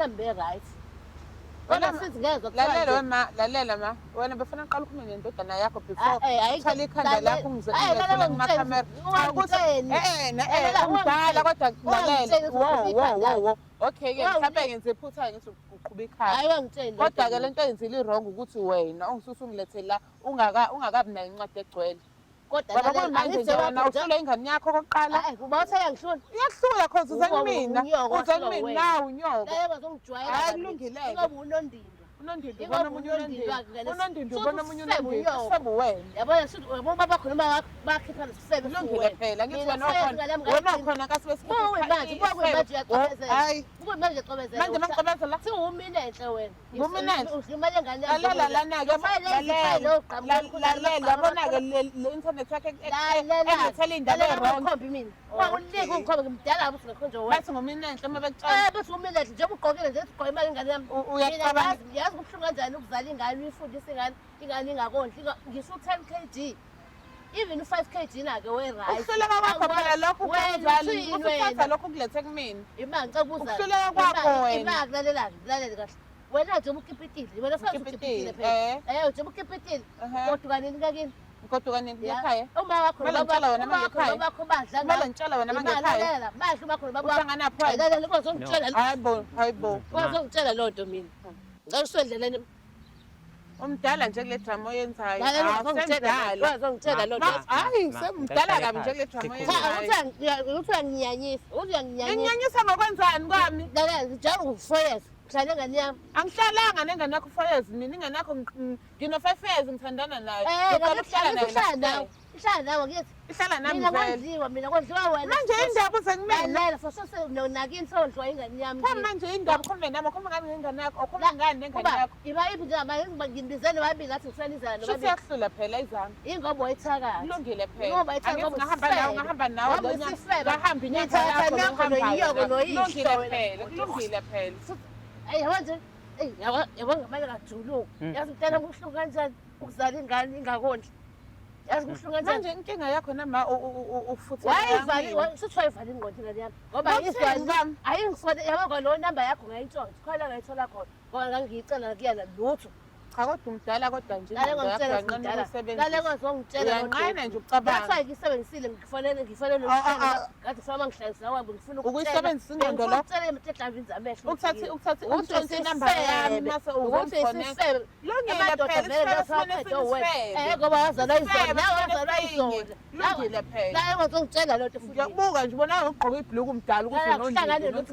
befana be-right. Kodwa sithi ngezwa lalela ma wena befuna uqala ukhulume nendodana yakho before uthwala ikhanda lakho ungizela kumakhamera umdala kodwa lalela wo okay-ke mhlawumbe ngenze iphutha ngithi uqhuba ikhaya kodwa-ke le nto eyenzile i-wrong ukuthi wena ungisusungilethele la ungakabi nayo incwadi egcwele kodwa manje nje wena uhlula ingane yakho okokuqala iyakuhlula cause uze kumina nawe unyoko hayi kulungile-ke unondindo ubona omunye unondindo ubona omunye unondindo usebe wena yabo baba khona bakhipha nesisebe kulungile phela ngithi wena ukhona kasibe manje hayi manje ucobezela manje mangicobezela siwumina enhle wena ngumina enhle uhlumele ngane lalela lana-ke lalela yabona-ke le internet yakhe engithela iy'ndaba e-wrong unika ungikhombe ngimdala kabi usingakhonje wena bathi ngumina enhle uma bekutshela bathi umina enhle njengoba ugqokile nje ugqoke imali ingane yami uyacabanga yazi kubuhlungu kanjani ukuzala ingane uyifundise ingane ingakondli ngisho u-10 kg even u-5 kg na-ke we-right ukuhluleka kwakho phela lokho ukuzali usuthatha lokho ukulethe kumina ima ngicela ukubuza ukuhluleka kwakho wena ima kulalelani kulalele kahle wena nje ukipitile wena ukipitile phela nje ukipitile kodwa kanini kakini kodwa kanini ekhaya uma wakho bakho badla kumele ngitshela wena mangekhaya badla uma khona uhlanganaphi lalela ngizongitshela hayibo ngizongitshela loo nto mina ngicela usendleleni umdala nje kule drama oyenzayo ngizongitshela loo nto hayi semdala kabi nje kule drama oyenzayo uthi uyanginyanyisa nginyanyisa ngokwenzani kwami lalela njalo ngufoyeza uhlale ngane yami angihlalanga nengane yakho 4 years mina ingane yakho ngino-5 years ngithandana nayo ngiqala ukuhlala nayo ihlala nawe ngithi ihlala nami mina kondliwa wena manje indaba uze kumina lalela nakini sondliwa ingane yami phambi manje indaba ukhulume nami ukhulume ngani ngengane yakho ukhulume ngani nengane yakho iba iphi nje ngindizeni babili ngathi ngisanizana nobabili siyakuhlula phela izami ingoba wayithakaza kulungile phela ngahamba nawe ngahamba inyatha yakho kulungile phela kulungile phela yabanje yabo ngamanye kajuluka yazi mntana kubuhlungu kanjani ukuzala ingane ingakondli yazi kubuhlungu kanjani manje inkinga yakho nama ufuthe suthi wayivale ingqondo ingane yami ngoba ayingiswele yabo kwalo number yakho ngayithola khona ngayithola khona ngoba ngangiyicela kuyena lutho cha kodwa umdala kodwa nje lale ngizongitshela uyanqena nje ucabanga ngathi ngiyisebenzisile ngifanele ngathi ufama ngihlalisa wami ngifuna ukuyisebenzisa ingqondo la ucela emthethlavini amehlo uthathe inamba yami mase uzomfonela lungile ngoba wazala izolo lungile phela la ngizongitshela loo nto futhi ngiyakubuka nje ubona ugqoke ibhuluku umdala ukuthi unondini